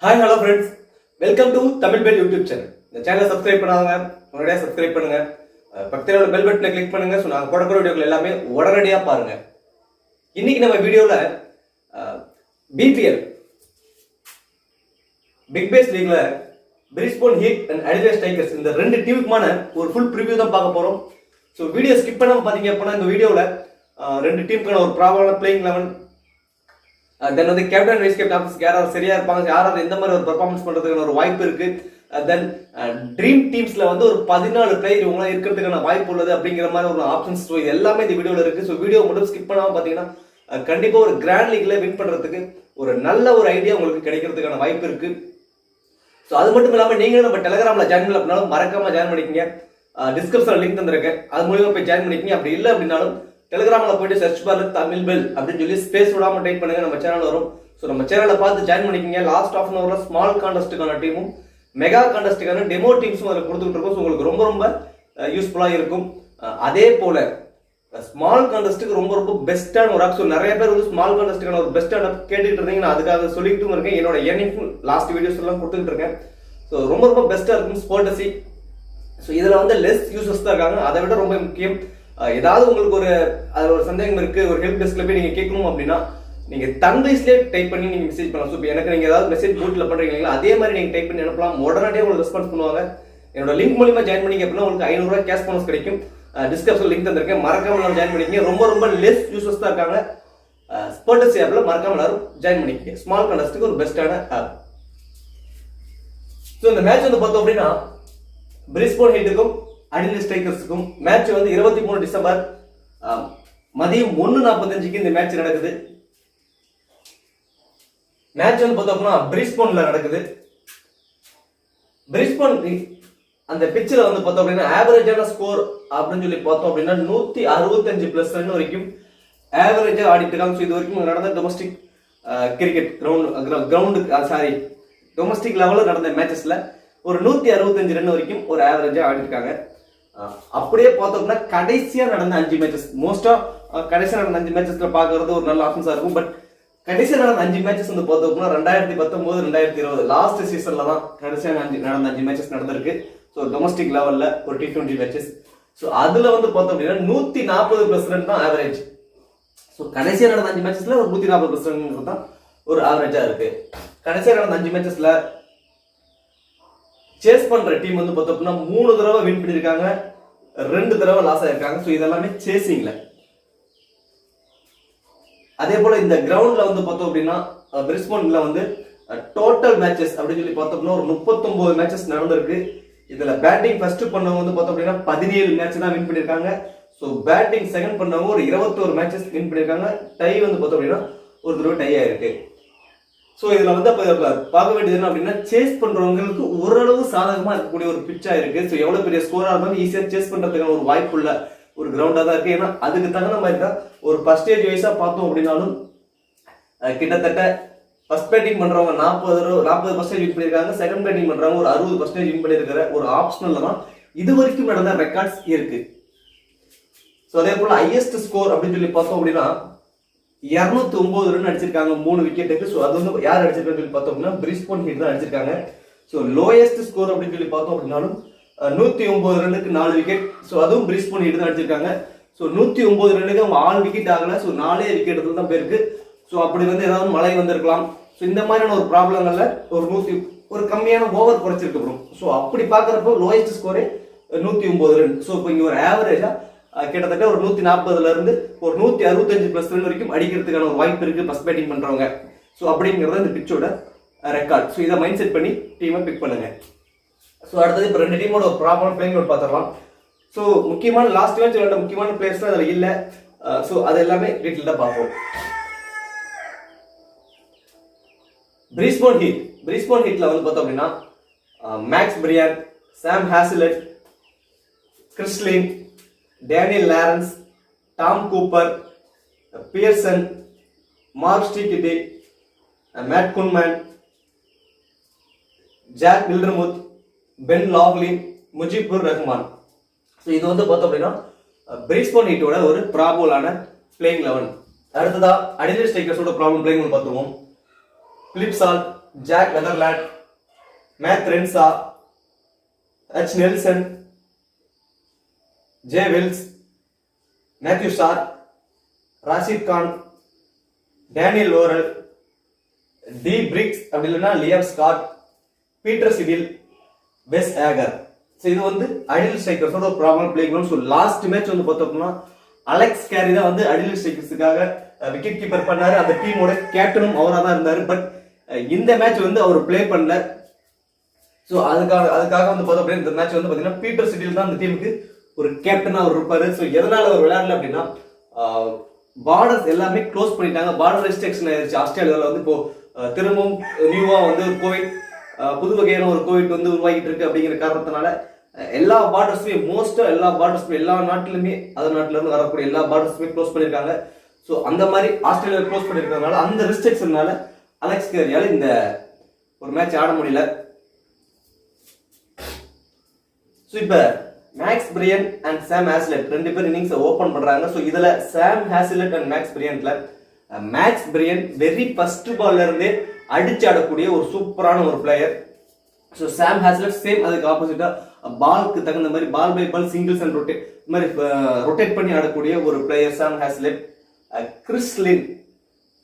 Hi hello friends, welcome to Tamil bell YouTube channel. இந்த சேனலை subscribe பண்ணாங்க உடனடியாக சப்ஸ்கிரைப் பண்ணுங்க. பக்கத்தில் உள்ள பெல் பட்டனை கிளிக் பண்ணுங்க. ஸோ நாங்கள் போடக்கூடிய வீடியோக்கள் எல்லாமே உடனடியாக பாருங்க. இன்னைக்கு நம்ம வீடியோவில் பிபிஎல் பிக் பேஸ் லீக்ல Brisbane heat and Adelaide strikers இந்த ரெண்டு டீமுக்குமான ஒரு ஃபுல் ப்ரிவியூ தான் பார்க்க போகிறோம். ஸோ வீடியோ ஸ்கிப் பண்ணாமல் பார்த்தீங்க அப்படின்னா இந்த வீடியோவில் ரெண்டு டீமுக்கான ஒரு ப்ராபலான பிளேயிங் 11 தென் வந்து கேப்டன் வைஸ் கேப்டன் ஆஃபீஸ்க்கு யாராவது சரியா இருப்பாங்க, யாராவது எந்த மாதிரி ஒரு பெர்ஃபார்மன்ஸ் பண்றதுக்கான ஒரு வாய்ப்பு இருக்கு. தென் ட்ரீம் டீம்ஸ்ல வந்து ஒரு 14 பிளேயர் இவங்களாம் இருக்கிறதுக்கான வாய்ப்பு உள்ளது அப்படிங்கிற மாதிரி ஒரு ஆப்ஷன்ஸ் இது எல்லாமே இந்த வீடியோல இருக்கு. ஸோ வீடியோ மட்டும் ஸ்கிப் பண்ணாம பாத்தீங்கன்னா கண்டிப்பா ஒரு கிராண்ட் லீக்ல வின் பண்றதுக்கு ஒரு நல்ல ஒரு ஐடியா உங்களுக்கு கிடைக்கிறதுக்கான வாய்ப்பு இருக்கு. ஸோ அது மட்டும் இல்லாம நீங்களும் நம்ம டெலிகிராம்ல ஜாயின் பண்ணல அப்படின்னாலும் மறக்காம ஜாயின் பண்ணிக்கங்க. டிஸ்கிரிப்ஷன்ல லிங்க் தந்திருக்கேன், அது மூலியமா போய் ஜாயின் பண்ணிக்கங்க. அப்படி இல்லை அப்படின்னாலும் டெலிகிராம்ல போயிட்டு சர்ச் பார்ல தமிழ் பெல் அப்படின்னு சொல்லி ஸ்பேஸ் விடாம டைப் பண்ணுங்க, நம்ம சேனல் வரும். ஸோ நம்ம சேனலை பார்த்து ஜாயின் பண்ணிக்கங்க. லாஸ்ட் ஆஃப் அன் ஹவர்ல ஸ்மால் கான்டெஸ்ட்டுக்கான டீமும் மெகா கான்டெஸ்ட்டுக்கான டெமோ டீம்ஸும் அதில் கொடுத்துட்டு இருக்கோம். ஸோ உங்களுக்கு ரொம்ப ரொம்ப யூஸ்ஃபுல்லாக இருக்கும். அதே போல ஸ்மால் கான்டெஸ்ட்டுக்கு ரொம்ப ரொம்ப பெஸ்ட்டான ஒரு ஆப். ஸோ நிறைய பேர் வந்து ஸ்மால் கான்டெஸ்ட்டுக்கான ஒரு பெஸ்ட்டான கேட்டுட்டு இருந்தீங்க, நான் அதுக்காக சொல்லிட்டு இருக்கேன். என்னோட ஏர்னிங்கும் லாஸ்ட் வீடியோஸ் எல்லாம் கொடுத்துட்டு இருக்கேன். ஸோ ரொம்ப ரொம்ப பெஸ்ட்டாக இருக்கும் ஸ்போர்டசி. ஸோ இதில் வந்து லெஸ் யூசர்ஸ் தான் இருக்காங்க. அதை விட ரொம்ப முக்கியம், ஏதாவது உங்களுக்கு ஒரு அதில் ஒரு சந்தேகம் இருக்கு, ஒரு ஹெல்ப் டெஸ்க்ல போய் நீங்க கேட்கணும் அப்படின்னா நீங்க தங்கிலீஷ்லேயே டைப் பண்ணி நீங்க மெசேஜ் பண்ணலாம். ஸோ எனக்கு நீங்க ஏதாவது மெசேஜ் போட்ல பண்றீங்களா அதே மாதிரி நீங்க டைப் பண்ணி அனுப்பலாம். உடனடியாக உங்களுக்கு ரெஸ்பான்ஸ் பண்ணுவாங்க. என்னோட லிங்க் மூலியமா ஜாயின் பண்ணிங்க அப்படின்னா உங்களுக்கு 500 ரூபாய் கேஷ் போனஸ் கிடைக்கும். டிஸ்கிரிப்ஷன் லிங்க் தந்திருக்கேன், மறக்காம எல்லாரும் ஜாயின் பண்ணிக்கங்க. ரொம்ப ரொம்ப லெஸ் யூசர்ஸ் தான் இருக்காங்க ஸ்போர்ட்ஸ் ஆப்ல, மறக்காம எல்லாரும் ஜாயின் பண்ணிக்கங்க. ஸ்மால் கான்டெஸ்ட்டுக்கு ஒரு பெஸ்ட்டான ஆப். ஸோ இந்த மேட்ச் வந்து பார்த்தோம் அப்படின்னா பிரிஸ்போன் ஹீட்டுக்கும் அடிலேட் ஸ்ட்ரைக்கர்ஸுக்கும் மேட்ச் வந்து 23 டிசம்பர் மதியம் 1:45 இந்த மேட்ச் நடக்குது. மேட்ச் வந்து பார்த்தோம்னா பிரிஸ்போன்ல நடக்குது. பிரிஸ்போன் அந்த பிச்சில் வந்து பார்த்தோம் அப்படின்னா ஆவரேஜான ஸ்கோர் அப்படின்னு சொல்லி பார்த்தோம் அப்படின்னா 165 பிளஸ் ரன் வரைக்கும் ஆவரேஜா ஆடிட்டு இருக்காங்க. ஸோ இது வரைக்கும் நடந்த டொமஸ்டிக் கிரிக்கெட் டொமஸ்டிக் லெவலில் நடந்த மேட்சஸ்ல ஒரு 165 ரன் வரைக்கும் ஒரு ஆவரேஜா ஆடி இருக்காங்க. அப்படியே பார்த்தோம்னா கடைசியா நடந்த 5 மேட்சஸ், மோஸ்டா கடைசியா நடந்த 5 மேட்சஸ்ல பாக்குறது ஒரு நல்ல ஆப்ஷன்ஸா இருக்கும். பட் கடைசியா நடந்த 5 மேட்சஸ் வந்து பார்த்தோம்னா 2019 2020 லாஸ்ட் சீசன்ல தான் கடைசியா நடந்த 5 மேட்சஸ் நடந்திருக்கு. ஸோ டொமஸ்டிக் லெவல்ல ஒரு T20 மேட்சஸ். ஸோ அதுல வந்து பார்த்தோம் அப்படின்னா 140 பிளஸ் ரன் தான் ஆவரேஜ். ஸோ கடைசியா நடந்த 5 மேட்சஸ்ல ஒரு 140 பிளஸ் ரன் தான் ஒரு ஆவரேஜா இருக்கு. கடைசியா நடந்த 5 மேட்சஸ்ல சேஸ் பண்ற டீம் வந்து பார்த்தோம்னா 3 தடவை வின் பண்ணிருக்காங்க, 2 தடவை லாஸ் ஆயிருக்காங்க. ஸோ இதெல்லாமே சேசிங்ல. அதே போல இந்த கிரவுண்ட்ல வந்து பார்த்தோம் அப்படின்னா பிரிஸ்போன்ல வந்து டோட்டல் மேட்சஸ் அப்படின்னு சொல்லி பார்த்தோம்னா ஒரு 39 மேட்சஸ் நடந்திருக்கு. இதுல பேட்டிங் ஃபர்ஸ்ட் பண்ணவங்க வந்து பார்த்தோம் அப்படின்னா 17 மேட்ச் தான் வின் பண்ணிருக்காங்க. ஸோ பேட்டிங் செகண்ட் பண்ணவங்க ஒரு 21 மேட்சஸ் வின் பண்ணிருக்காங்க. டை வந்து பார்த்தோம் அப்படின்னா ஒரு தடவை டை ஆயிருக்கு. ஸோ இதுல வந்து பார்க்க வேண்டியது என்ன அப்படின்னா சேஸ் பண்றவங்களுக்கு ஓரளவு சாதகமா இருக்கக்கூடிய ஒரு பிச்சா இருக்கு. ஸோ எவ்வளவு பெரிய ஸ்கோரா இருந்தாலும் ஈஸியா சேஸ் பண்றதுக்கான ஒரு வாய்ப்பு உள்ள ஒரு கிரவுண்டா தான் இருக்கு. ஏன்னா அதுக்கு தகுந்த மாதிரி தான் ஒரு பர்சன்டேஜ் வைஸா பார்த்தோம் அப்படின்னாலும் கிட்டத்தட்ட ஃபர்ஸ்ட் பேட்டிங் பண்றவங்க 40% வின் பண்ணிருக்காங்க, செகண்ட் பேட்டிங் பண்றவங்க ஒரு 60% வின் பண்ணிருக்கிற ஒரு ஆப்ஷனல்ல தான் இது வரைக்கும் நடந்த ரெக்கார்ட்ஸ் இருக்கு. ஸோ அதே போல ஹையஸ்ட் ஸ்கோர் அப்படின்னு சொல்லி பார்த்தோம் அப்படின்னா 209 ரன் அடிச்சிருக்காங்க 3 விக்கெட்டுக்கு. ஸோ அது வந்து யார் அடிச்சிருக்காங்க சொல்லி பார்த்தோம் அப்படின்னா பிரிஸ்போன் ஹீட் தான் அடிச்சிருக்காங்க. ஸோ லோயஸ்ட் ஸ்கோர் அப்படின்னு சொல்லி பார்த்தோம் அப்படின்னாலும் 109 ரன்னுக்கு 4 விக்கெட். ஸோ அதுவும் பிரிஸ்போன் ஹீட் தான் அடிச்சிருக்காங்க. ஸோ 109 ரன்னுக்கு அவங்க 6 விக்கெட் ஆகல. ஸோ 4 விக்கெட் தான் போயிருக்கு. ஸோ அப்படி வந்து ஏதாவது மழை வந்திருக்கலாம். ஸோ இந்த மாதிரியான ஒரு ப்ராப்ளங்கள்ல ஒரு கம்மியான ஓவர் குறைச்சிருக்கு ப்ரோ. ஸோ அப்படி பார்க்குறப்போ லோயஸ்ட் ஸ்கோரே 109 ரன். ஸோ இப்போ இங்கே ஒரு ஆவரேஜா கிட்டத்தட்ட ஒரு 140ல இருந்து ஒரு 165 பிளஸ் ரன் வரைக்கும் அடிக்கிறதுக்கான ஒரு வாய்ப்பு இருக்கு ஃபர்ஸ்ட் பேட்டிங் பண்றவங்க. ஸோ அப்படிங்கிறது இந்த பிச்சோட ரெக்கார்ட். ஸோ இதை மைண்ட் செட் பண்ணி டீமை பிக் பண்ணுங்க. ஸோ அடுத்தது இப்போ 2 டீமோட ஒரு ப்ராப்பரான பிளேயிங் பார்த்துடலாம். ஸோ முக்கியமான லாஸ்ட் மேட்ச் விளையாண்ட முக்கியமான பிளேயர்ஸ் அதில் இல்லை. ஸோ அது எல்லாமே டீட்டெயிலாக பார்ப்போம். பிரிஸ்போன் ஹீட்ல வந்து பார்த்தோம் அப்படின்னா Max Bryant, Sam Hazlett, Chris Lynn, Daniel Lawrence, Tom Cooper, Pearson, Mark Steketee, Matt Kuhnemann, Jack Wildermuth, Ben Laughlin, Mujibur Rahman. So இது வந்து பார்த்தோம் அப்படின்னா பிரிஸ்போன் ஹீட்டோட ஒரு ப்ராபலான பிளேயிங் 11. அடுத்ததா அடிலேட் ஸ்ட்ரைக்கர்ஸோட ப்ராப்ளம் பிளேயிங் பார்த்துருவோம். Phil Salt, Jake Weatherald, Matt Renshaw, H Nielsen, J Wells, Matthew Short, Rashid Khan, Daniel Worrall, D Briggs அப்படி இல்லைன்னா Liam Scott, Peter Siddle, Wes Agar. So இது வந்து அடில் ஸ்ட்ரைக்கர்ஸோட ஒரு ப்ராப்ளம் பிளே பண்ணும். ஸோ லாஸ்ட் மேட்ச் வந்து பார்த்தோம்னா அலெக்ஸ் கேரி தான் வந்து அடில் ஸ்ட்ரைக்கர்ஸுக்காக விக்கெட் கீப்பர் பண்ணாரு. அந்த டீமோட கேப்டனும் அவராக தான் இருந்தார். பட் இந்த மேட்ச் வந்து அவர் பிளே பண்ணல. ஸோ அதுக்காக வந்து பார்த்தோம் அப்படின்னா இந்த மேட்ச் வந்து பார்த்தீங்கன்னா பீட்டர் சிவில் தான் அந்த டீமுக்கு ஒரு கேப்டனாக அவர் இருப்பாரு. ஸோ எதனால அவர் விளையாடல அப்படின்னா பார்டர்ஸ் எல்லாமே க்ளோஸ் பண்ணிட்டாங்க. பார்டர் ரெஸ்ட்ரிக்ஷன் ஆயிடுச்சு. ஆஸ்திரேலியாவில் வந்து இப்போ திரும்பவும் நியூவா வந்து ஒரு கோவிட், புது வகையான ஒரு கோவிட் வந்து உருவாகிட்டு இருக்கு. அப்படிங்கிற காரணத்தினால எல்லா பார்டர்ஸுமே எல்லா நாட்டிலுமே அதர் நாட்டில இருந்து வரக்கூடிய எல்லா பார்டர்ஸுமே க்ளோஸ் பண்ணியிருக்காங்க. ஸோ அந்த மாதிரி ஆஸ்திரேலியா க்ளோஸ் பண்ணியிருக்கிறதுனால அந்த ரெஸ்ட்ரிக்ஷனால அலெக்ஸ் கேரியால இந்த ஒரு மேட்ச் ஆட முடியல. ஸோ இப்போ மேக்ஸ் பிரியன் அண்ட் சாம் ஹேஸ்லெட் ரெண்டு பேர் இன்னிங்ஸை ஓப்பன் பண்றாங்க. ஸோ இதுல சாம் ஹேஸ்லெட் அண்ட் மேக்ஸ் பிரியன்ல மேக்ஸ் பிரியன் வெரி ஃபர்ஸ்ட் பால்ல இருந்தே அடிச்சு ஆடக்கூடிய ஒரு சூப்பரான ஒரு player. So Sam Hazlett same அதுக்கு ஆப்போசிட்டா பாலுக்கு தகுந்த மாதிரி ball by ball singles and rotate பண்ணி ஆடக்கூடிய ஒரு பிளேயர் சாம் ஹேஸ்லெட்.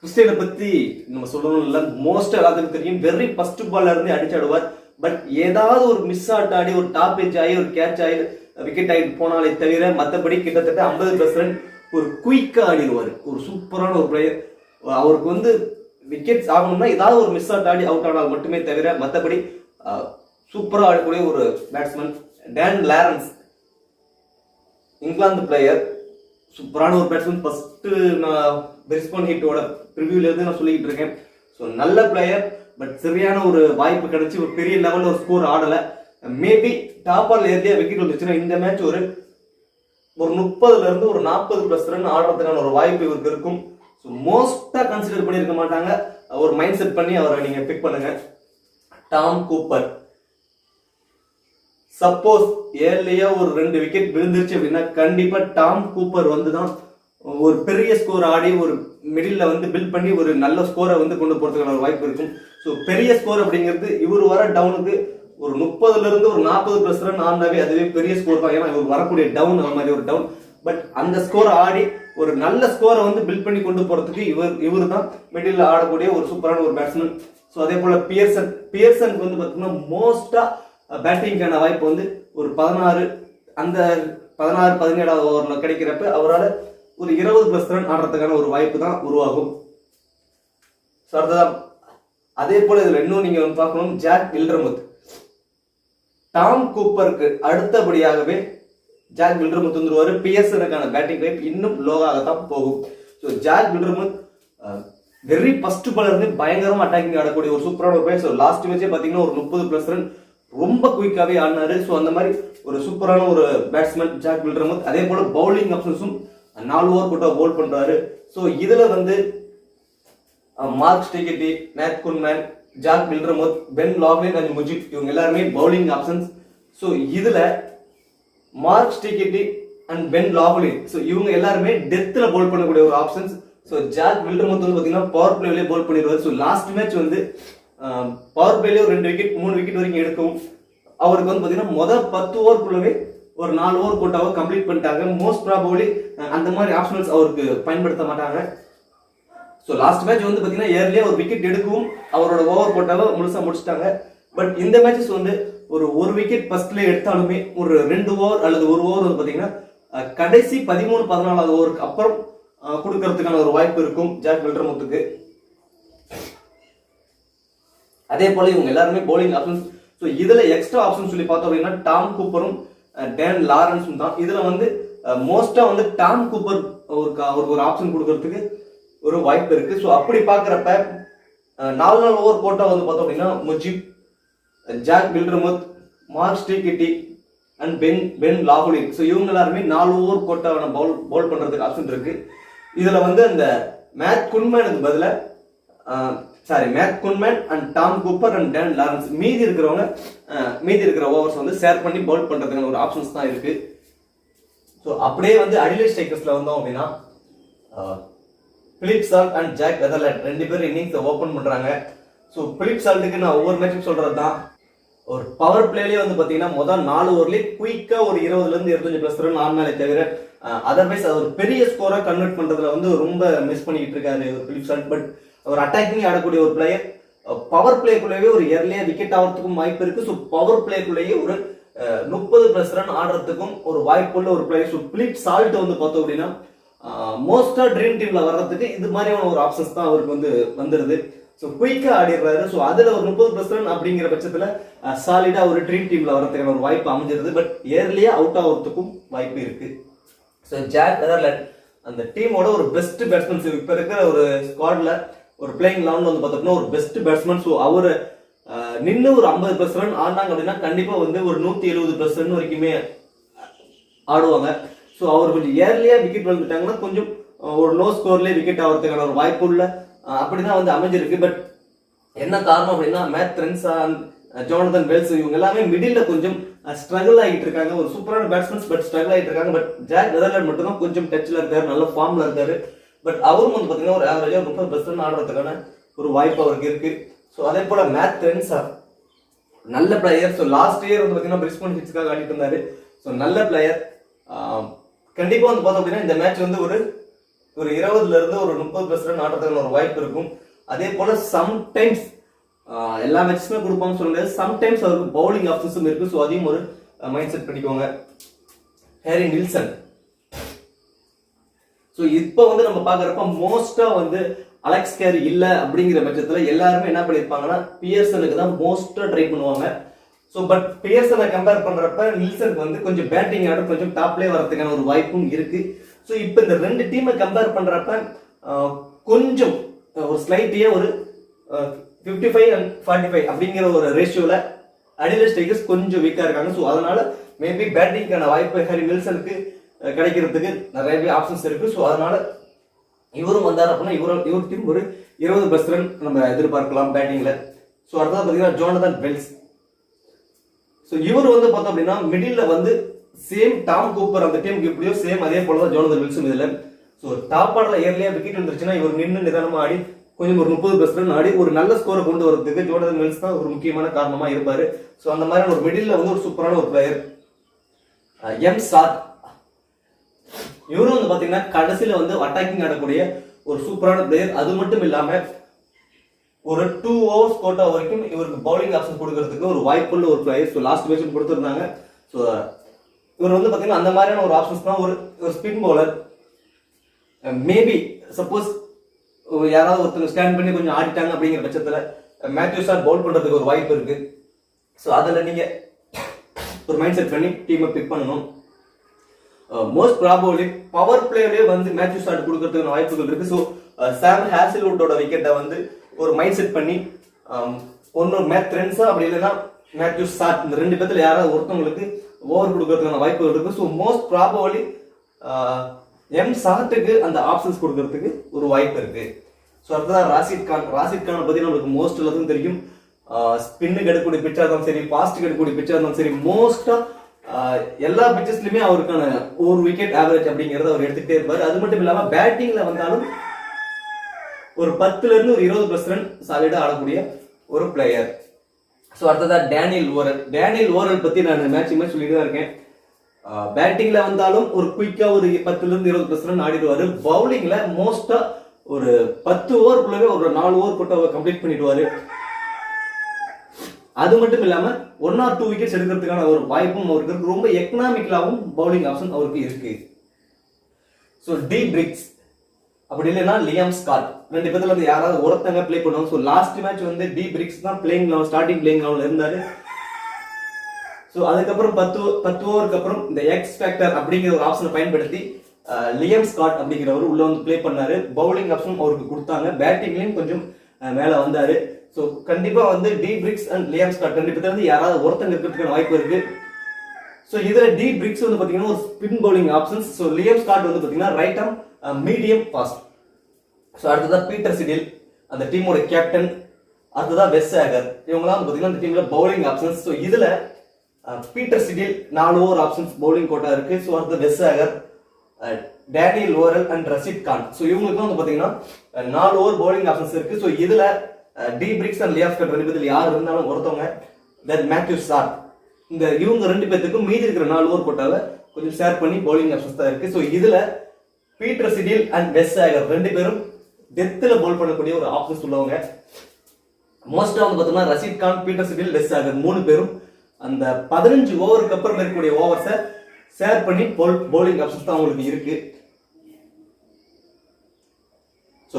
கிறிஸ்டியனை பத்தி நம்ம சொல்லணும் இல்லை, மோஸ்ட் எல்லாத்துக்கும் தெரியும். வெரி ஃபர்ஸ்ட் பால்ல இருந்து அடிச்சு ஆடுவார். பட் ஏதாவது ஒரு மிஸ் ஆட் ஆடி ஒரு டாப் எட்ஜ் ஆகி ஒரு கேட்ச் ஆகி விக்கெட் ஆகிட்டு போனாலே தவிர மற்றபடி கிட்டத்தட்ட 50% ஒரு குயிக்கா ஆடிடுவார். ஒரு சூப்பரான ஒரு பிளேயர். அவருக்கு வந்து விக்கெட்ஸ் ஆகணும்னா ஏதாவது ஒரு மிஸ் ஆட் ஆடி அவுட் ஆனால் மட்டுமே தவிர மற்றபடி சூப்பரா ஆடக்கூடிய ஒரு பேட்ஸ்மேன். டேன் லாரன்ஸ், இங்கிலாந்து பிளேயர், சூப்பரான ஒரு பேட்ஸ்மேன். ஃபர்ஸ்ட் நான் பிரிஸ்பன் ஹிட்டோட ப்ரிவியூல இருந்து நான் சொல்லிக்கிட்டு இருக்கேன். ஸோ நல்ல பிளேயர். பட் சரியான ஒரு வாய்ப்பு கிடைச்சி ஒரு பெரிய லெவல்ல ஒரு ஸ்கோர் ஆடல. மேபி டாப் ஆர்ல ஏரியா விக்கெட் வந்துச்சுன்னா இந்த மேட்ச் ஒரு 30ல இருந்து ஒரு 40+ ரன் ஆடுறதுக்கான ஒரு வாய்ப்பு இவருக்கு இருக்கும். ஸோ மோஸ்டா கன்சிடர் பண்ணியிருக்க மாட்டாங்க. ஒரு மைண்ட் செட் பண்ணி அவரை நீங்க பிக் பண்ணுங்க. டாம் கூப்பர், சப்போஸ் ஏர்லியா ஒரு 2 விக்கெட் விழுந்துருச்சு அப்படின்னா கண்டிப்பா டாம் கூப்பர் வந்து தான் ஒரு பெரிய ஸ்கோர் ஆடி ஒரு மிடில் வந்து பில்ட் பண்ணி ஒரு நல்ல ஸ்கோரை வந்து கொண்டு போறதுக்கான ஒரு வாய்ப்பு இருக்கும். ஸோ பெரிய ஸ்கோர் அப்படிங்கிறது இவர் வர டவுனுக்கு ஒரு 30ல இருந்து ஒரு 40+ ரன் ஆனாவே அதுவே பெரிய ஸ்கோர் தான். ஏன்னா இவர் வரக்கூடிய டவுன் அந்த மாதிரி ஒரு டவுன். பட் அந்த ஸ்கோரை ஆடி ஒரு நல்ல ஸ்கோரை வந்து பில்ட் பண்ணி கொண்டு போறதுக்கு இவர் தான் மிடில் ஆடக்கூடிய ஒரு சூப்பரான ஒரு பேட்ஸ்மேன். ஸோ அதே போல பியர்சனுக்கு வந்து பார்த்தீங்கன்னா மோஸ்டா பேட்டிங்கான வாய்ப்பு வந்து ஒரு 16-17 ஓவர்ல கிடைக்கிறப்ப அவரால் ஒரு 20+ ரன் ஆடுறதுக்கான ஒரு வாய்ப்பு தான் உருவாகும். அதே போல இதுல இன்னும் நீங்க பார்க்கணும், ஜாக் வில்டர்முத். டாம் கூப்பருக்கு அடுத்தபடியாகவே ஜாக் வில்டர்முத் வந்துருவாரு. பியர்சனுக்கான பேட்டிங் டைப் இன்னும் லோவாகத்தான் போகும். So Jack Wildermuth very first பால்ல இருந்து பயங்கரமா அட்டாக்கிங் ஆடக்கூடிய ஒரு சூப்பரான ஒரு பிளேயர். ஸோ லாஸ்ட் மேட்சே பாத்தீங்கன்னா ஒரு 30+ ரன் ரொம்ப குயிக்காவே ஆடினாரு. ஸோ அந்த மாதிரி ஒரு சூப்பரான ஒரு பேட்ஸ்மேன் ஜாக் வில்டர்முத். அதே போல பவுலிங் ஆப்ஷன்ஸும் 4 ஓவர் போட்டா பவுல் பண்றாரு. ஸோ இதுல வந்து Mark Steketee, Matt Kuhnemann, Jack Wildermuth, Ben Laughlin and Mujeeb இவங்க எல்லாருமே பவுலிங் ஆப்ஷன்ஸ். ஸோ இதுல Mark Steketee and Ben Laughlin இவங்க எல்லாருமே டெத்ல பவுல் பண்ணக்கூடிய ஒரு ஆப்ஷன்ஸ். ஸோ ஜாக் வில்டர்முத் வந்து பாத்தீங்கன்னா பவர் பிளேவிலே பவுல் பண்ணிடுவார். ஸோ லாஸ்ட் மேட்ச் வந்து பவர் பிளேல ஒரு 2 விக்கெட் 3 விக்கெட் வரைக்கும் எடுக்கும். அவருக்கு வந்து பாத்தீங்கன்னா முதல் 10 ஓவருக்குள்ளவே ஒரு 4 ஓவர் போட்டாவை கம்ப்ளீட் பண்ணிட்டாங்க. மோஸ்ட் ப்ராபபிலி அந்த மாதிரி ஆப்ஷனல்ஸ் அவருக்கு பயன்படுத்த மாட்டாங்க. ஸோ லாஸ்ட் மேட்ச் வந்து பாத்தீங்கன்னா ஏர்லியா ஒரு விக்கெட் எடுக்கும் அவரோட ஓவர் போட்டாவை முழுசா முடிச்சிட்டாங்க. பட் இந்த மேட்சஸ் வந்து ஒரு விக்கெட் ஃபர்ஸ்ட்ல எடுத்தாலுமே ஒரு 2 ஓவர் அல்லது 1 ஓவர் வந்து பாத்தீங்கன்னா கடைசி 13-14 ஓவருக்கு அப்புறம் கொடுக்கறதுக்கான ஒரு வாய்ப்பு இருக்கும் ஜாக் வில்டர்முத்துக்கு. அதே போல இவங்க எல்லாருமே பவுலிங் ஆப்ஷன்ஸ். ஸோ இதுல எக்ஸ்ட்ரா ஆப்ஷன் சொல்லி பார்த்தோம் அப்படின்னா டாம் கூப்பரும் டேன் லாரன்ஸும் தான். இதுல வந்து மோஸ்டா வந்து டாம் கூப்பர் அவருக்கு ஒரு ஆப்ஷன் கொடுக்கறதுக்கு ஒரு வாய்ப்பு இருக்கு. ஸோ அப்படி பாக்குறப்ப 4 ஓவர் போட்டா வந்து பார்த்தோம் அப்படின்னா Mujeeb, Jack Wildermuth, Mark Steketee and Ben Laughlin. So இவங்க எல்லாருமே 4 ஓவர் போட்டாவை பவுல் பண்றதுக்கு ஆப்ஷன் இருக்கு. இதுல வந்து அந்த மேட் குன்மேனுக்கு பதில Matt Kuhnemann and Tom Cooper and Dan Lawrence மீதி இருக்கிற ஓவர்ஸ் வந்து ஷேர் பண்ணி பவுல் பண்றதுக்கான ஒரு ஆப்ஷன்ஸ் தான் இருக்கு. ஸோ அப்படியே வந்து அடிலைட் ஸ்ட்ரைக்கர்ஸ்ல வந்தோம் அப்படின்னா பிலிப் சால்ட் அண்ட் ஜாக் வெதர்லேண்ட் 2 பேரும் இன்னிங்ஸ் ஓபன் பண்றாங்க. ஸோ பிலிப் சால்ட்டுக்கு நான் ஒவ்வொரு மேட்சும் சொல்றது தான், ஒரு பவர் பிளேலேயே வந்து பாத்தீங்கன்னா முதல் 4 ஓவர்லேயே குயிக்கா ஒரு 20ல இருந்து 25+ ரன் ஆனாலே தவிர அதர்வைஸ் அது ஒரு பெரிய ஸ்கோரா கன்வெர்ட் பண்றதுல வந்து ரொம்ப மிஸ் பண்ணிட்டு இருக்காரு ஒரு பிலிப் சால்ட். பட் அவர் அட்டாக்கிங் ஆடக்கூடிய ஒரு பிளேயர், பவர் பிளேக்குள்ளேயே ஒரு ஏர்லியா விக்கெட் ஆகிறதுக்கும் வாய்ப்பு இருக்கு. ஸோ பவர் பிளேக்குள்ளேயே ஒரு 30+ ரன் ஆடுறதுக்கும் ஒரு வாய்ப்புள்ள ஒரு பிளேயர். ஸோ பிலிப் சால்ட் வந்து பார்த்தோம் அப்படின்னா மோஸ்டா ட்ரீம் டீம்ல வர்றதுக்கு இது மாதிரியான ஒரு ஆப்ஷன்ஸ் தான் அவருக்கு வந்து வந்துருது. ஸோ குயிக்கா ஆடிடுறாரு. ஸோ அதுல ஒரு 30+ ரன் அப்படிங்கிற பட்சத்துல சாலிடா ஒரு ட்ரீம் டீம்ல வரதுக்கான ஒரு வாய்ப்பு அமைஞ்சிருது. பட் ஏர்லியா அவுட் ஆகிறதுக்கும் வாய்ப்பு இருக்கு. ஸோ ஜாக் நெதர்லாண்ட் அந்த டீமோட ஒரு பெஸ்ட் பேட்ஸ்மேன். இப்ப இருக்கிற ஒரு ஸ்குவாட்ல ஒரு பிளேயிங் லெவன்ல வந்து பார்த்தோம்னா ஒரு பெஸ்ட் பேட்ஸ்மேன். ஸோ அவரு நின்று ஒரு 50+ ரன் ஆடினாங்க அப்படின்னா கண்டிப்பா வந்து ஒரு 170+ ரன் வரைக்குமே ஆடுவாங்க. ஸோ அவர் கொஞ்சம் ஏர்லியா விக்கெட் விழுந்துட்டாங்கன்னா கொஞ்சம் ஒரு லோ ஸ்கோர்லேயே விக்கெட் ஆகிறதுக்கான ஒரு வாய்ப்பு உள்ள அப்படிதான் வந்து அமைஞ்சிருக்கு. பட் என்ன காரணம் அப்படின்னா மேத் ரென்ஸா, ஜோனதன் வெல்ஸ் இவங்க எல்லாமே மிடில் கொஞ்சம் ஸ்ட்ரகிள் ஆகிட்டு இருக்காங்க. ஒரு சூப்பரான பேட்ஸ்மேன்ஸ் பட் ஸ்ட்ரகிள் ஆகிட்டு இருக்காங்க. பட் ஜாக் நெதர்லாண்ட் மட்டும் தான் கொஞ்சம் டச்ல இருக்காரு, நல்ல ஃபார்ம்ல இருக்காரு. பட் அவரும் வந்து பாத்தீங்கன்னா ஒரு ஆவரேஜா 30+ ரன் ஆடுறதுக்கான ஒரு வாய்ப்பு அவருக்கு இருக்கு. ஸோ அதே போல மேத் ரென்ஸா நல்ல பிளேயர். ஸோ லாஸ்ட் இயர் வந்து பாத்தீங்கன்னா பிரிஸ்பேன் ஹிட்ஸ்க்காக ஆடிட்டு இருந்தாரு. ஸோ நல்ல பிளேயர். கண்டிப்பா வந்து பார்த்தோம் அப்படின்னா இந்த மேட்ச் வந்து ஒரு 20ல இருந்து ஒரு 30+ ரன் ஆடுறதுக்கான ஒரு வாய்ப்பு இருக்கும். அதே போல சம்டைம்ஸ் எல்லா மேட்சுமே கொடுப்பாங்க சொல்ல முடியாது, சம்டைம்ஸ் அவருக்கு பவுலிங் ஆப்ஷன்ஸும் இருக்கு. ஸோ அதையும் ஒரு மைண்ட் செட் பண்ணிக்கோங்க. Harry Nelson. ஸோ இப்போ வந்து நம்ம பாக்குறப்ப மோஸ்டா வந்து அலெக்ஸ் கேரி இல்ல அப்படிங்கிற பட்சத்துல எல்லாருமே என்ன பண்ணிருப்பாங்கன்னா பியர்சனுக்கு தான் மோஸ்டா ட்ரை பண்ணுவாங்க. ஸோ பட் பியர்சனை கம்பேர் பண்றப்ப நில்சனுக்கு வந்து கொஞ்சம் பேட்டிங் ஆர்டர் கொஞ்சம் டாப்லேயே வரதுக்கான ஒரு வாய்ப்பும் இருக்கு. ஸோ இப்போ இந்த ரெண்டு டீமை கம்பேர் பண்றப்ப கொஞ்சம் ஒரு ஸ்லைட்டியே ஒரு 55 and 45 அப்படிங்கிற ஒரு ரேஷியோல அடிலஸ் டைகர்ஸ் கொஞ்சம் வீக்கா இருக்காங்க. ஸோ அதனால மேபி பேட்டிங்கான வாய்ப்பு ஹாரி நில்சனுக்கு கிடைக்கிறதுக்கு நிறையவே ஆப்ஷன்ஸ் இருக்கு. ஸோ அதனால இவரும் வந்தார் அப்படின்னா இவர் டீம் ஒரு 20+ ரன் நம்ம எதிர்பார்க்கலாம் பேட்டிங்ல. ஸோ அடுத்தது பார்த்தீங்கன்னா ஜோனதன் வெல்ஸ். ஸோ இவர் வந்து பார்த்தோம் அப்படின்னா மிடில் வந்து சேம் டாம் கூப்பர் அந்த டீமுக்கு எப்படியோ சேம் அதே போல தான் ஜோனதன் வெல்ஸும் இதுல. ஸோ டாப் ஆர்டர்ல ஏர்லியா விக்கெட் வந்துருச்சுன்னா இவர் நின்று நிதானமா ஆடி கொஞ்சம் ஒரு 30+ ரன் ஆடி ஒரு நல்ல ஸ்கோரை கொண்டு வரதுக்கு ஜோனதன் வெல்ஸ் தான் ஒரு முக்கியமான காரணமா இருப்பாரு. ஸோ அந்த மாதிரி ஒரு மிடில் வந்து ஒரு சூப்பரான ஒரு பிளேயர். எம் சாத் இவரும் வந்து பாத்தீங்கன்னா கடைசியில வந்து அட்டாக்கிங் ஆடக்கூடிய ஒரு சூப்பரான பிளேயர். அது மட்டும் இல்லாம ஒரு 2 ஓவர்ஸ் கோட்டா வரைக்கும் இவருக்கு பவுலிங் ஆப்ஷன் கொடுக்கறதுக்கு ஒரு வாய்ப்புள்ள ஒரு பிளேயர். ஸோ லாஸ்ட் மேட்ச் கொடுத்துருந்தாங்க. ஸோ இவர் வந்து பாத்தீங்கன்னா அந்த மாதிரியான ஒரு ஆப்ஷன்ஸ் தான். ஒரு ஸ்பின் பவுலர். மேபி சப்போஸ் யாராவது ஒருத்தர் ஸ்டாண்ட் பண்ணி கொஞ்சம் ஆடிட்டாங்க அப்படிங்கிற பட்சத்துல மேத்யூ சார் பவுல் பண்றதுக்கு ஒரு வாய்ப்பு இருக்கு. ஸோ அதில் நீங்க ஒரு மைண்ட் செட் பண்ணி டீமை பிக் பண்ணணும். மோஸ்ட் ப்ராபபிலி பவர் பிளேலயே வந்து மேத்யூ சார் கொடுக்கறதுக்கான வாய்ப்புகள் இருக்கு. ஸோ சாம் ஹேசல்வுட்டோட விக்கெட்டை வந்து ஒரு மைண்ட் செட் பண்ணி ஒன்னு மேத் ரென்ஸா அப்படி இல்லைன்னா மேத்யூ சாட் இந்த ரெண்டு பேர்த்துல யாராவது ஒருத்தவங்களுக்கு ஓவர் கொடுக்கறதுக்கான வாய்ப்புகள் இருக்கு. ஸோ மோஸ்ட் ப்ராபபிலி எம் சாட்டுக்கு அந்த ஆப்ஷன்ஸ் கொடுக்கறதுக்கு ஒரு வாய்ப்பு இருக்கு. ஸோ அடுத்ததான் ராஷித் கான். ராஷித் கானை பத்தி நம்மளுக்கு மோஸ்ட் எல்லாத்துக்கும் தெரியும். ஸ்பின்னுக்கு எடுக்கக்கூடிய பிச்சா இருந்தாலும் சரி, ஃபாஸ்ட்டுக்கு எடுக்கக்கூடிய பிச்சா இருந்தாலும் சரி, மோஸ்டா எல்லா பிச்சஸ்லயுமே அவருக்கான ஒரு விக்கெட் ஆவரேஜ் அப்படிங்கறத அவர் எடுத்துக்கிட்டே இருப்பாரு. அது மட்டும் இல்லாம பேட்டிங்ல வந்தாலும் ஒரு 10ல இருந்து ஒரு 20+ ரன் சாலிடா ஆடக்கூடிய ஒரு பிளேயர். ஸோ அடுத்ததா டேனியல் ஓரல். டேனியல் ஓரல் பத்தி நான் மேட்ச் சொல்லிட்டு தான் இருக்கேன். பேட்டிங்ல வந்தாலும் ஒரு குயிக்கா ஒரு 10ல இருந்து 20+ ரன் ஆடிடுவாரு. பவுலிங்ல மோஸ்டா ஒரு 10 ஓவருக்குள்ளவே ஒரு 4 ஓவர் போட்டு அவர் கம்ப்ளீட் பண்ணிடுவாரு. அது மட்டும் இல்லாம 1 or 2 விக்கெட்ஸ் எடுக்கிறதுக்கான ஒரு வாய்ப்பும் அவருக்கு இருக்கு. ரொம்ப எக்கனாமிக்கலாவும் பவுலிங் ஆப்ஷன் அவருக்கு இருக்கு. ஸோ டி பிரிக்ஸ் அப்படி இல்லைன்னா லியாம் ஸ்காட் ரெண்டு பேர்ல வந்து யாராவது ஒருத்தங்க பிளே பண்ணுவாங்க. ஸோ லாஸ்ட் மேட்ச் வந்து டி பிரிக்ஸ் தான் ஸ்டார்டிங் பிளேயிங் லெவல்ல இருந்தாரு. ஸோ அதுக்கப்புறம் 10 ஓவருக்கு அப்புறம் இந்த எக்ஸ் ஃபேக்டர் அப்படிங்கிற ஒரு ஆப்ஷனை பயன்படுத்தி லியம் ஸ்காட் அப்படிங்கிறவர் உள்ள வந்து பிளே பண்ணாரு. பவுலிங் ஆப்ஷன் அவருக்கு கொடுத்தாங்க. பேட்டிங்லயும் கொஞ்சம் மேல வந்தாரு. ஸோ கண்டிப்பா வந்து D Briggs and Liam Scott ரெண்டு பேர்ல வந்து யாராவது ஒருத்தங்க இருக்கிறதுக்கான வாய்ப்பு இருக்கு. ஸோ இதுல டி பிரிக்ஸ் வந்து பாத்தீங்கன்னா ஒரு spin bowling options. So Liam Scott வந்து பாத்தீங்கன்னா right arm medium fast. So அடுத்ததான் பீட்டர் சிடில் அந்த டீமோட கேப்டன். அடுத்ததான் வெஸ் ஹேகர். இவங்கலாம் வந்து பாத்தீங்கன்னா அந்த டீம்ல பவுலிங் ஆப்ஷன்ஸ். ஸோ இதுல Peter Siddle 4 over options bowling quota இருக்கு. ஸோ அடுத்த Wes Agar, Daniel Worrall and Rashid Khan. So இவங்களுக்கு வந்து பாத்தீங்கன்னா 4 ஓவர் பவுலிங் ஆப்ஷன்ஸ் இருக்கு. ஸோ இதுல டி பிரிக்ஸ் அண்ட் லியாஸ்கட் 2 பேர்ல யார் இருந்தாலும் ஒருத்தவங்க, தென் மேத்யூ சார், இந்த இவங்க 2 பேத்துக்கும் மீதி இருக்கிற 4 ஓவர் போட்டால கொஞ்சம் ஷேர் பண்ணி பவுலிங் ஆப்ஷன்ஸ் தான் இருக்கு. ஸோ இதுல பீட்டர் சிடில் அண்ட் வெஸ் ஹேகர் 2 பேரும் டெத்துல பவுல் பண்ணக்கூடிய ஒரு ஆப்ஷன்ஸ் உள்ளவங்க. மோஸ்டா வந்து பார்த்தோம்னா ரஷீத் கான், பீட்டர் சிடில், வெஸ் ஹேகர் 3 பேரும் அந்த 15 ஓவருக்கு அப்புறம் இருக்கக்கூடிய ஓவர்ஸை ஷேர் பண்ணி பவுலிங் ஆப்ஷன்ஸ் தான் அவங்களுக்கு இருக்கு.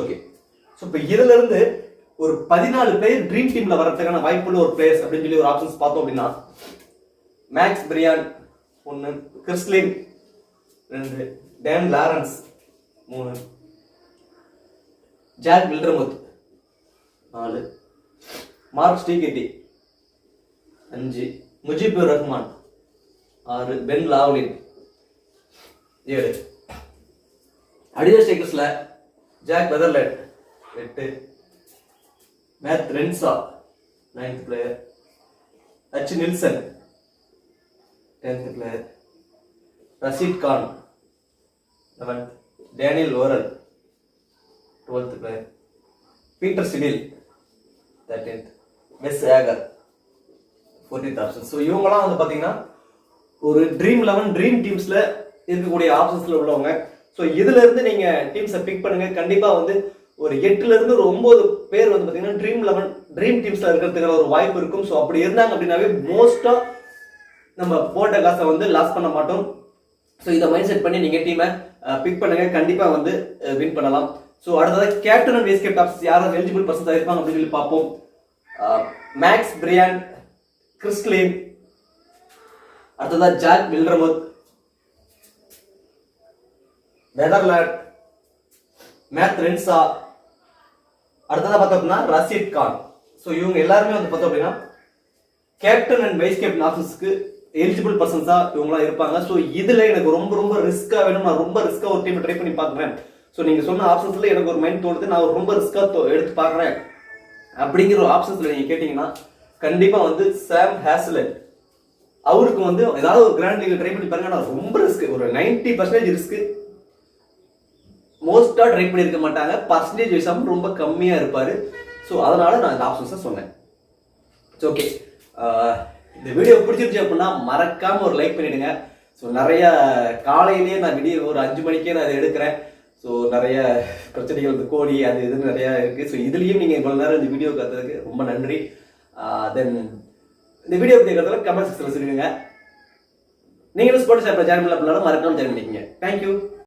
ஓகே, ஸோ இப்போ இதுல இருந்து ஒரு 14 பிளேயர் ட்ரீம் டீம்ல வரதுக்கான வாய்ப்புள்ள ஒரு பிளேயர்ஸ் அப்படின்னு சொல்லி ஒரு ஆப்ஷன்ஸ் பார்த்தோம் அப்படின்னா, Max Bryant 1, Chris Lynn 2, Dan Lawrence 3, Jack Wildermuth 4, Mark Steketee 5, Mujibur Rahman 6, Ben Laughlin 7, additional ஸ்ட்ரைக்கர்ஸ்ல Jake Weatherald 8, Matt Renshaw 9th player, H Nielsen 10th player, Rashid Khan 11th, Daniel Worrall 12th player, Peter Siddle 13th, Wes Agar 14th option. So இவங்கலாம் வந்து பார்த்தீங்கன்னா ஒரு dream 11 dream டீம்ஸ்ல இருக்கக்கூடிய ஆப்ஷன்ஸ்ல உள்ளவங்க. So இதுல இருந்து நீங்க டீம்ஸை பிக் பண்ணுங்க. கண்டிப்பா வந்து ஒரு 8ல இருந்து ஒரு 9 பேர் வந்து பார்த்தீங்கன்னா ட்ரீம் 11 ட்ரீம் டீம்ஸ்ல இருக்கிறதுக்கான ஒரு வாய்ப்பு இருக்கும். ஸோ அப்படி இருந்தாங்க அப்படின்னாவே மோஸ்டா நம்ம போட்ட காசை வந்து லாஸ் பண்ண மாட்டோம். ஸோ இதை மைண்ட் செட் பண்ணி நீங்க டீமை பிக் பண்ணுங்க, கண்டிப்பா வந்து வின் பண்ணலாம். ஸோ அடுத்ததாக captain and vice captain options யாரும் எலிஜிபிள் பர்சன்ஸ் இருப்பாங்க அப்படின்னு சொல்லி பார்ப்போம். மேக்ஸ் பிரியான், கிறிஸ் லின், அடுத்ததா ஜாக் வில்டர்முத், வெதர்லேண்ட், மேத் ரென்சா, அடுத்ததா பார்த்தோம்னா ரஷீத் கான். ஸோ இவங்க எல்லாருமே வந்து பார்த்தோம் அப்படின்னா கேப்டன் அண்ட் வைஸ் கேப்டன் ஆப்ஷன்ஸ்க்கு எலிஜிபிள் பர்சன்ஸா இவங்களாம் இருப்பாங்க. ஸோ இதுல எனக்கு ரொம்ப ரொம்ப ரிஸ்கா வேணும், நான் ரொம்ப ரிஸ்கா ஒரு டீம் ட்ரை பண்ணி பார்க்குறேன். ஸோ நீங்க சொன்ன ஆப்ஷன்ஸ்ல எனக்கு ஒரு மைண்ட் தோணுது, நான் ரொம்ப ரிஸ்கா எடுத்து பார்க்குறேன் அப்படிங்கிற ஒரு ஆப்ஷன்ஸ்ல நீங்க கேட்டீங்கன்னா கண்டிப்பா வந்து சாம் ஹேஸ்லெட், அவருக்கு வந்து ஏதாவது ஒரு கிராண்ட் லீக் ட்ரை பண்ணி பாருங்க. நான் ரொம்ப ரிஸ்க், ஒரு 90% ரிஸ்க், மோஸ்டா ட்ரை பண்ணியிருக்க மாட்டாங்க, பர்சன்டேஜ் வைஸாக ரொம்ப கம்மியா இருப்பாரு. ஸோ அதனால நான் இந்த ஆப்ஷன்ஸை சொன்னேன். ஓகே, இந்த வீடியோ பிடிச்சிருச்சு அப்படின்னா மறக்காம ஒரு லைக் பண்ணிடுங்க. ஸோ நிறைய காலையிலேயே நான் விடிய ஒரு 5 மணிக்கே நான் அதை எடுக்கிறேன். ஸோ நிறைய பிரச்சனைகள், இந்த கோழி அது இதுன்னு நிறைய இருக்கு. ஸோ இதுலயும் நீங்க இவ்வளவு நேரம் இந்த வீடியோ பார்த்ததுக்கு ரொம்ப நன்றி. தென் இந்த வீடியோ பத்தி இருக்கிறதுல கமெண்ட் செக்ஷன்ல சொல்லுங்க. நீங்களும் ஸ்போர்ட்ஸ் ஆப்ல ஜாயின் பண்ணலாம், மறக்காம ஜாயின் பண்ணிக்கங்க. தேங்க்யூ.